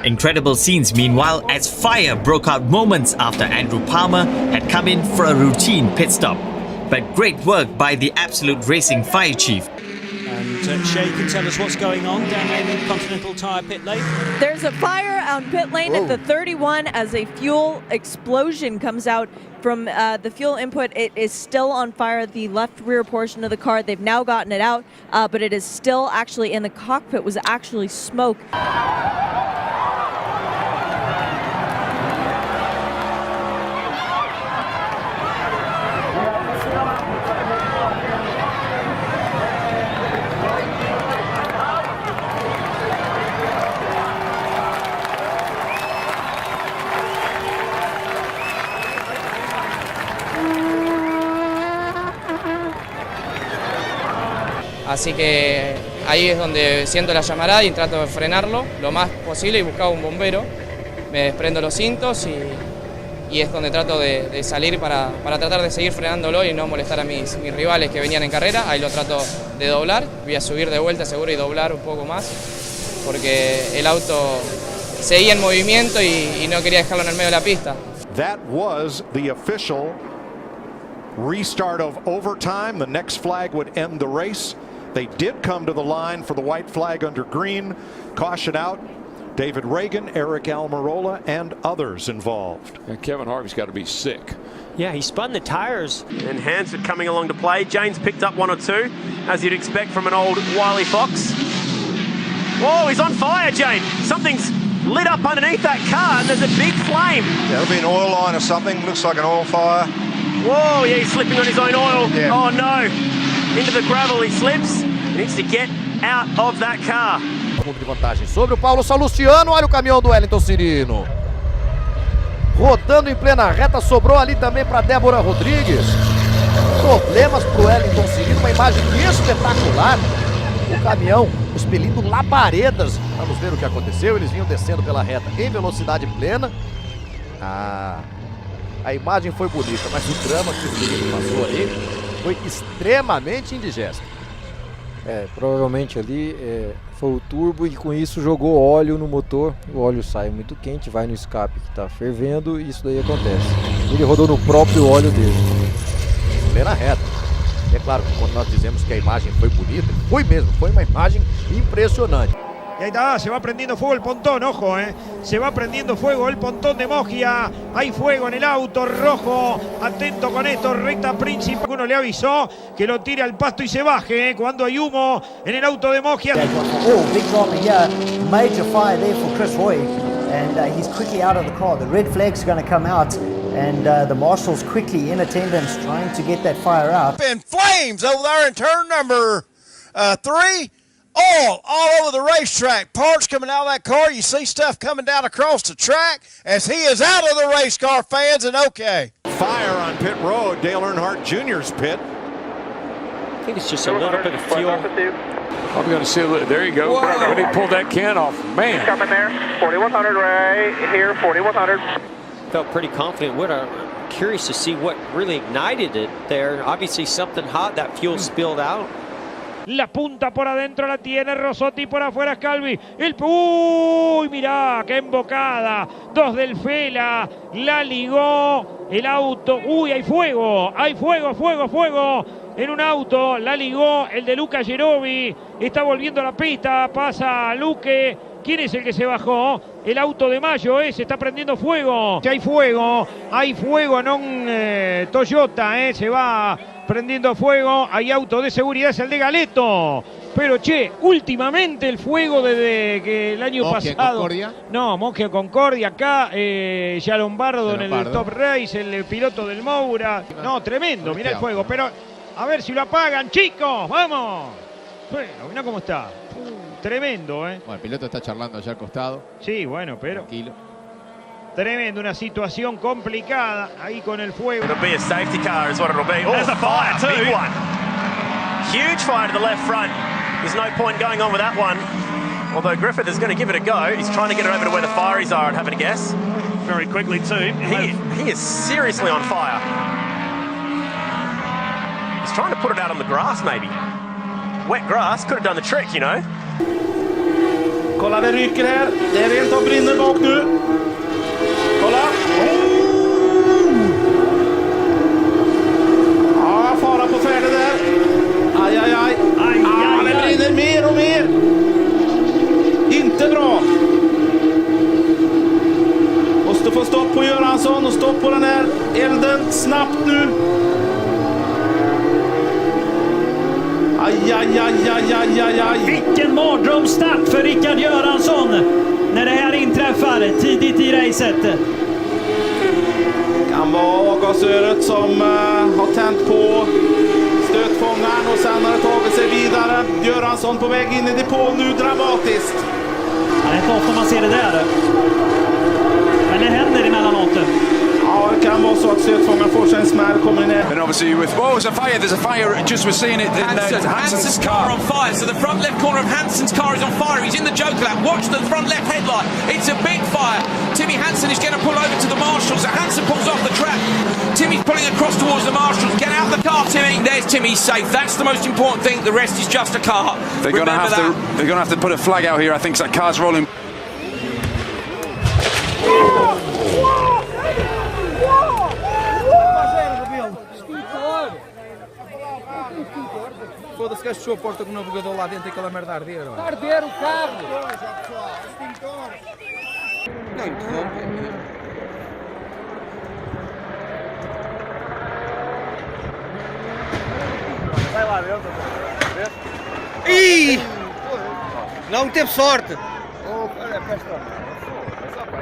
Incredible scenes meanwhile as fire broke out moments after Andrew Palmer had come in for a routine pit stop. But great work by the Absolute Racing Fire Chief. And Shay can tell us what's going on down in the Continental Tire pit lane. There's a fire on pit lane at the 31 as a fuel explosion comes out from the fuel input. It is still on fire, the left rear portion of the car. They've now gotten it out, but it is still actually in the cockpit was actually smoke. Así que ahí es donde siento la llamarada y trato de frenarlo lo más posible y buscar un bombero. Me desprendo los cintos y es donde trato de salir para tratar de seguir frenándolo y no molestar a mis rivales que venían en carrera. Ahí lo trato de doblar, voy a subir de vuelta seguro y doblar un poco más porque el auto seguía en movimiento y no quería dejarlo en el medio de la pista. That was the official restart of overtime. The next flag would end the race. They did come to the line for the white flag under green. Caution out. David Reagan, Eric Almirola, and others involved. And Kevin Harvick's got to be sick. Yeah, he spun the tires. And Hansford coming along to play. Jane's picked up one or two, as you'd expect from an old wily fox. Whoa, he's on fire, Jane. Something's lit up underneath that car and there's a big flame. Yeah, it'll be an oil line or something. Looks like an oil fire. Whoa, yeah, he's slipping on his own oil. Yeah. Oh no. Into the gravel he slips. He needs to get out of that car. Ponto de vantagem sobre o Paulo Salustiano. Olha o caminhão do Wellington Cirino. Rodando em plena reta, sobrou ali também para Débora Rodrigues. Problemas para o Wellington Cirino, uma imagem espetacular. O caminhão expelindo labaredas. Vamos ver o que aconteceu. Eles vinham descendo pela reta em velocidade plena. A imagem foi bonita, mas o drama que o Cirino passou ali foi extremamente indigesto. Provavelmente ali foi o turbo e com isso jogou óleo no motor. O óleo sai muito quente, vai no escape que está fervendo e isso daí acontece. Ele rodou no próprio óleo dele. Plena reta. É claro que quando nós dizemos que a imagem foi bonita, foi mesmo, foi uma imagem impressionante. Y ahí está, se va prendiendo fuego el pontón, ojo, se va prendiendo fuego el pontón de Moggia. Hay fuego en el auto rojo, atento con esto, recta principal. Uno le avisó que lo tire al pasto y se baje, cuando hay humo en el auto de Moggia. Oh, big drama here, major fire there for Chris Roy, and he's quickly out of the car. The red flag's going to come out, and the marshal's quickly in attendance trying to get that fire out. In flames over there in turn number 3. All over the racetrack. Parts coming out of that car. You see stuff coming down across the track as he is out of the race car, fans, and okay. Fire on pit road, Dale Earnhardt Jr.'s pit. I think it's just a little bit of fuel. I'm going to see a little. There you go. Whoa. When he pulled that can off, man. He's coming there. 4100 right here, 4100. Felt pretty confident. I'm curious to see what really ignited it there. Obviously something hot, that fuel spilled out. La punta por adentro la tiene Rossotti, por afuera Scalvi. ¡Uy, mirá! ¡Qué embocada! Dos del Fela. La ligó el auto. ¡Uy, hay fuego! ¡Hay fuego, fuego, fuego! En un auto, la ligó el de Luca Gerovi. Está volviendo a la pista. Pasa Luque. ¿Quién es el que se bajó? El auto de Mayo, se está prendiendo fuego. Hay fuego en un Toyota, se va prendiendo fuego. Hay auto de seguridad, es el de Galeto. Pero últimamente el fuego desde que el año pasado. Concordia. No, Moggia Concordia, acá ya Lombardo en el Top Race, el piloto del Moura. No, tremendo, mirá el fuego. Pero a ver si lo apagan, chicos, vamos. Bueno, mirá cómo está. Tremendo, Bueno, el piloto está charlando allá al costado. Sí, bueno, pero tranquilo. Tremendo, una situación complicada ahí con el fuego. It'll be a safety car is what it'll be. Oh, there's a fire too. Big one. Huge fire to the left front. There's no point going on with that one. Although Griffith is going to give it a go. He's trying to get it over to where the fireys are and having a guess. Very quickly too. He is seriously on fire. He's trying to put it out on the grass maybe. Wet grass could have done the trick, you know. Kolla, det ryker här. Det är rent av brinner bak nu. Kolla. Ja, fara på färde där. Aj, aj, aj. Det brinner mer och mer. Inte bra. Måste få stopp på Göransson och stopp på den här elden snabbt nu. Aj, aj, aj, aj, aj, aj, aj. Vilken mardrömsstart för Rickard Göransson när det här inträffar tidigt i racet. Kan vara avgasröret som har tänt på stötfångaren och sen har det tagit sig vidare. Göransson på väg in i depån nu dramatiskt. Det är inte ofta man ser det där. Men det händer emellanåt. Ja, det kan vara så att stötfångaren får sig en smäll, kommer in. And obviously with, there's a fire, just we're seeing it. Hansen's car on fire, so the front left corner of Hansen's car is on fire. He's in the joker lap. Watch the front left headlight. It's a big fire. Timmy Hansen is going to pull over to the marshals. So Hansen pulls off the track. Timmy's pulling across towards the marshals. Get out of the car, Timmy. There's Timmy's safe. That's the most important thing. The rest is just a car. They're going to have to put a flag out here. I think that car's rolling. Foda-se que fechou a porta com o navegador lá dentro e aquela merda a arder. Está a arder o carro! Não interrompe. Vai lá dentro. Ih! Não teve sorte!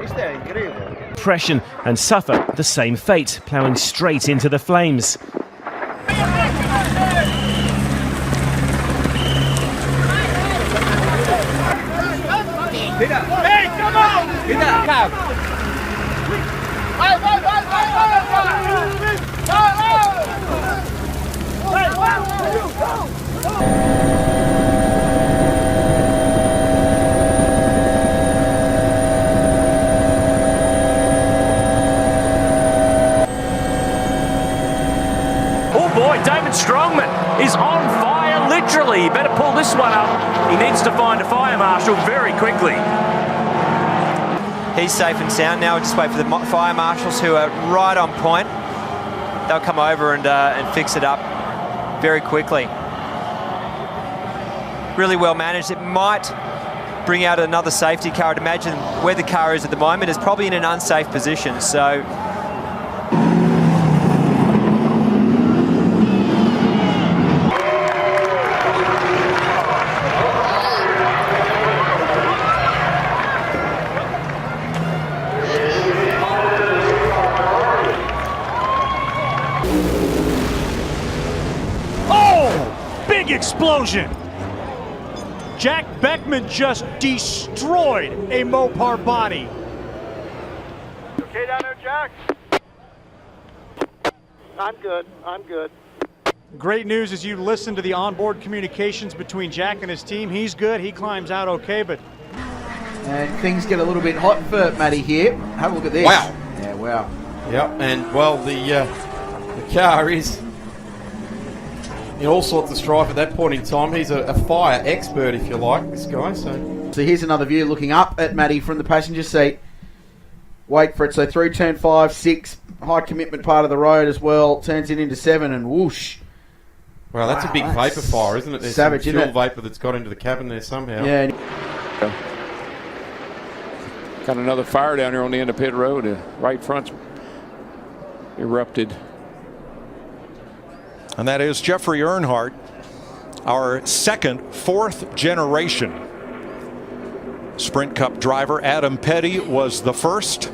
Isto é incrível. Depression and suffer the same fate, ploughing straight into the flames. Hey, come on! Oh boy, David Strongman is on fire, literally. He better pull this one up. He needs to find a fire marshal very quickly. He's safe and sound now. We'll just wait for the fire marshals who are right on point. They'll come over and fix it up very quickly. Really well managed. It might bring out another safety car. I'd imagine where the car is at the moment is probably in an unsafe position. So explosion. Jack Beckman just destroyed a Mopar body. Okay down there, Jack? I'm good. Great news as you listen to the onboard communications between Jack and his team. He's good. He climbs out okay, but... And things get a little bit hot for Matty here. Have a look at this. Wow. Yeah, wow. Yep, and well, the car is in all sorts of strife at that point in time. He's a fire expert, if you like, this guy. So here's another view looking up at Matty from the passenger seat. Wait for it. So through turn 5, 6, high commitment part of the road as well. Turns it into 7 and whoosh. Well, that's a big vapor fire, isn't it? There's savage, some fuel vapor that's got into the cabin there somehow. Yeah. Got another fire down here on the end of pit road. Right front's erupted. And that is Jeffrey Earnhardt, our fourth generation Sprint Cup driver. Adam Petty was the first.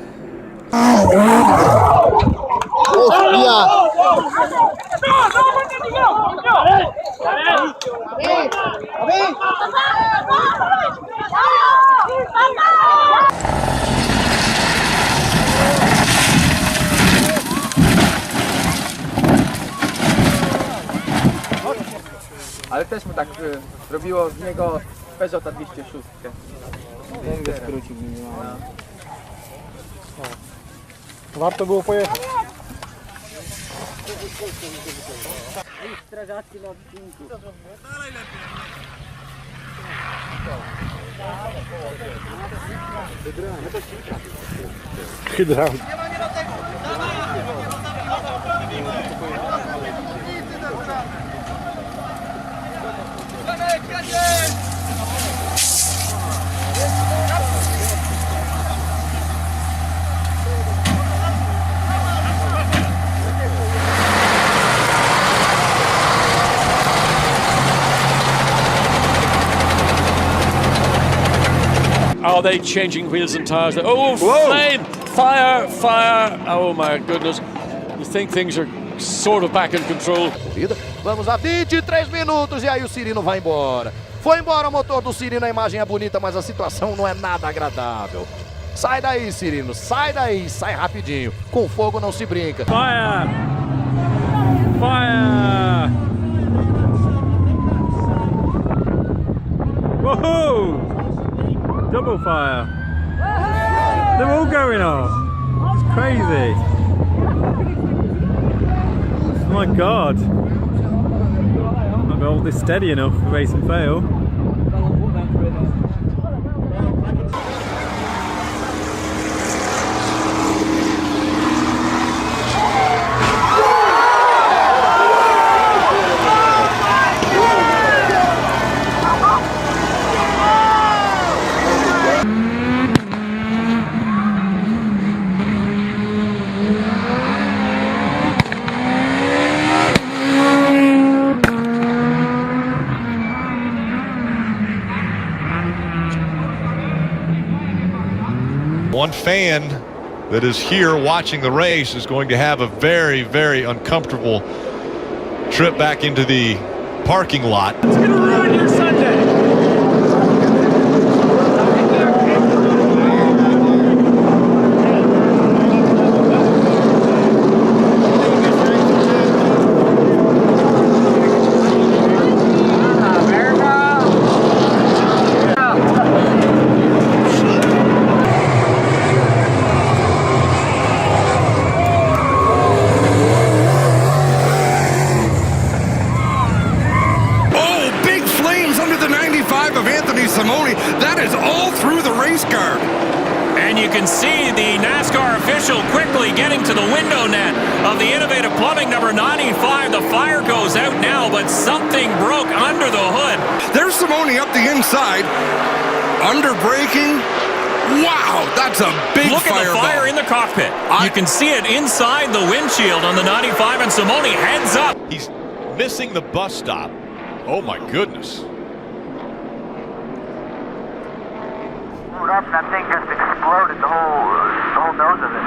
Ale też mu tak robiło z niego Peugeota 206. Węgę skrócił minimalnie. Warto było pojechać. Strażacy na odcinku. Are they changing wheels and tires? Oh, flame! Fire! Fire! Oh my goodness. You think things are sort of back in control. Vamos a 23 minutos e aí o Cirino vai embora. Foi embora o motor do Cirino, a imagem é bonita, mas a situação não é nada agradável. Sai daí, Cirino, sai daí, sai rapidinho. Com fogo não se brinca. Fire! Fire! Woohoo! Double fire! They're all going off. It's crazy. Oh my God! Not hold this steady enough for race and fail. One fan that is here watching the race is going to have a very, very uncomfortable trip back into the parking lot. It's going to ruin your Sunday. That is all through the race car. And you can see the NASCAR official quickly getting to the window net of the Innovative Plumbing number 95. The fire goes out now, but something broke under the hood. There's Simone up the inside, under braking. Wow, that's a big Look at the fire in the cockpit. You can see it inside the windshield on the 95, and Simone heads up. He's missing the bus stop. Oh my goodness. Up, that thing just exploded, the whole nose of it.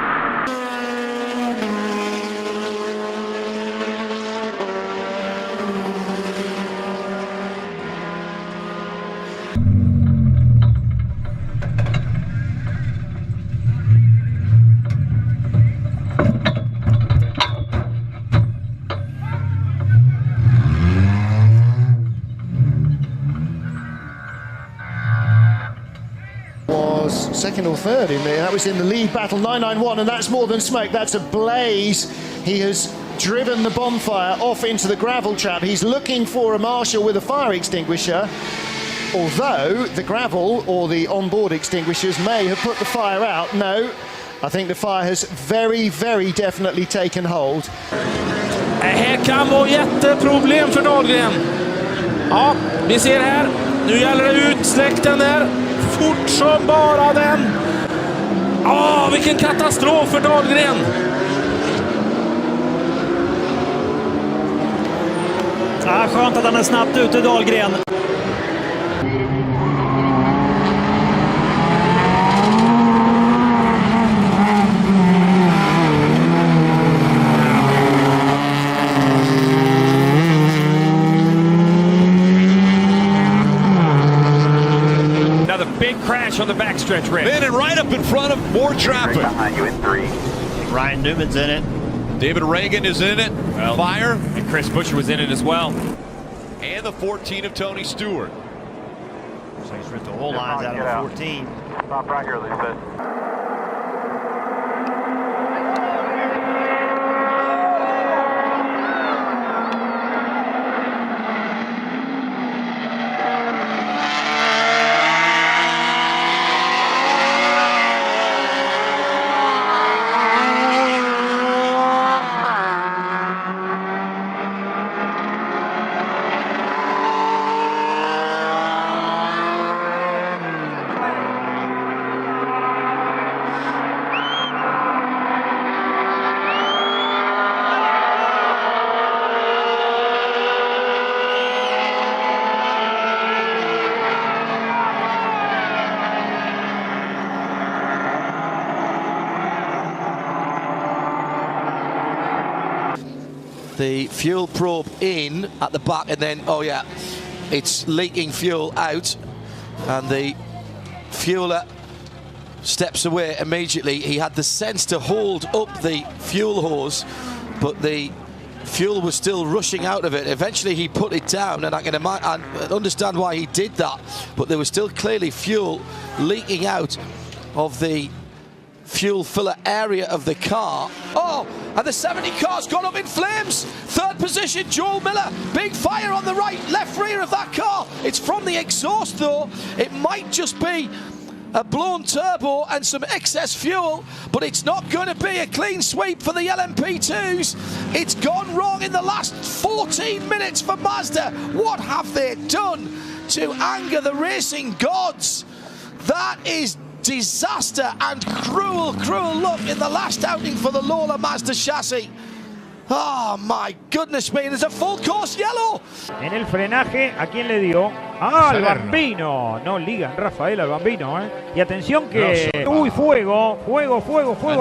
Second or third in there. That was in the lead battle, 991, and that's more than smoke. That's a blaze. He has driven the bonfire off into the gravel trap. He's looking for a marshal with a fire extinguisher, although the gravel or the onboard extinguishers may have put the fire out. No, I think the fire has very, very definitely taken hold. Här kan vara jätteproblem för Dahlgren. Ja, vi ser här. Nu gäller det utsläck den där. Fort som bara den. Vilken katastrof för Dahlgren. Skönt att han är snabbt ute, Dahlgren. Big crash on the backstretch, Rick. Man, and right up in front of more traffic. Behind you in 3. Ryan Newman's in it. David Reagan is in it. Well, fire. And Chris Buescher was in it as well. And the 14 of Tony Stewart. So he's ripped the whole lines out of the 14. Stop right here, Lisa. the fuel probe in at the back, and then, oh yeah, it's leaking fuel out, and the fueler steps away immediately. He had the sense to hold up the fuel hose, but the fuel was still rushing out of it. Eventually he put it down, and I can understand why he did that, but there was still clearly fuel leaking out of the fuel filler area of the car. Oh, and the 70 car's gone up in flames. Third position, Joel Miller. Big fire on the left rear of that car. It's from the exhaust though. It might just be a blown turbo and some excess fuel, but it's not going to be a clean sweep for the LMP2s. It's gone wrong in the last 14 minutes for Mazda. What have they done to anger the racing gods? That is disaster and cruel, cruel luck in the last outing for the Lola Mazda chassis. Oh my goodness me, there's a full course yellow. En el frenaje, ¿a quién le dio? Ah, al Bambino. No ligan, Rafael, al Bambino, Y atención que... Uy, fuego,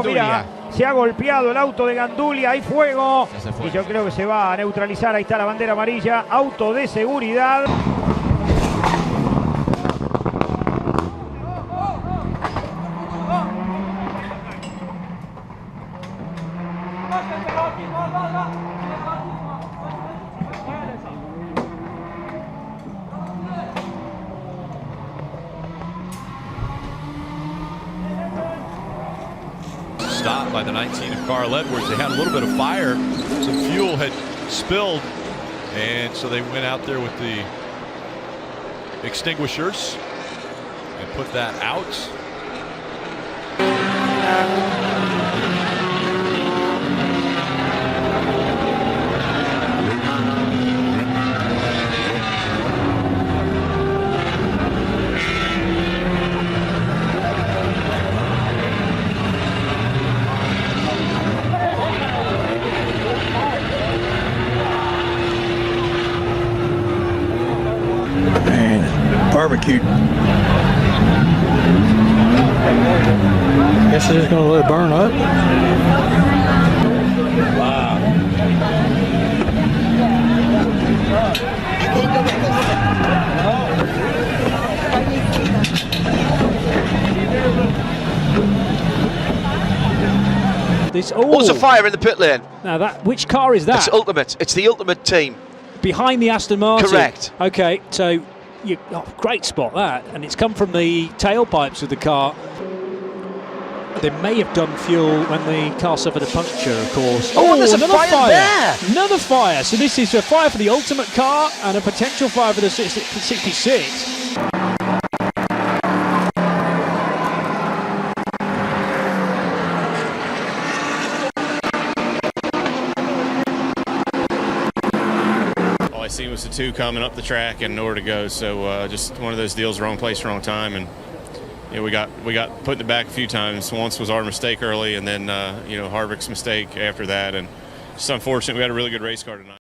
mira. Se ha golpeado el auto de Gandulia, hay fuego. Y yo creo que se va a neutralizar. Ahí está la bandera amarilla. Auto de seguridad. Stopped by the 19 of Carl Edwards. They had a little bit of fire. Some fuel had spilled, and so they went out there with the extinguishers and put that out. Barbecued. Guess they're just gonna let it burn up. Wow. What's a fire in the pit lane? Now which car is that? It's Ultimate. It's the Ultimate team. Behind the Aston Martin. Correct. Okay, so great spot that, and it's come from the tailpipes of the car. They may have done fuel when the car suffered a puncture, of course. Oh, there's another fire there! Another fire. So this is a fire for the Ultimate car and a potential fire for the 66. All I seen was the two coming up the track and nowhere to go. So just one of those deals, wrong place, wrong time, and we got put in the back a few times. Once was our mistake early, and then Harvick's mistake after that, and it's unfortunate. We had a really good race car tonight.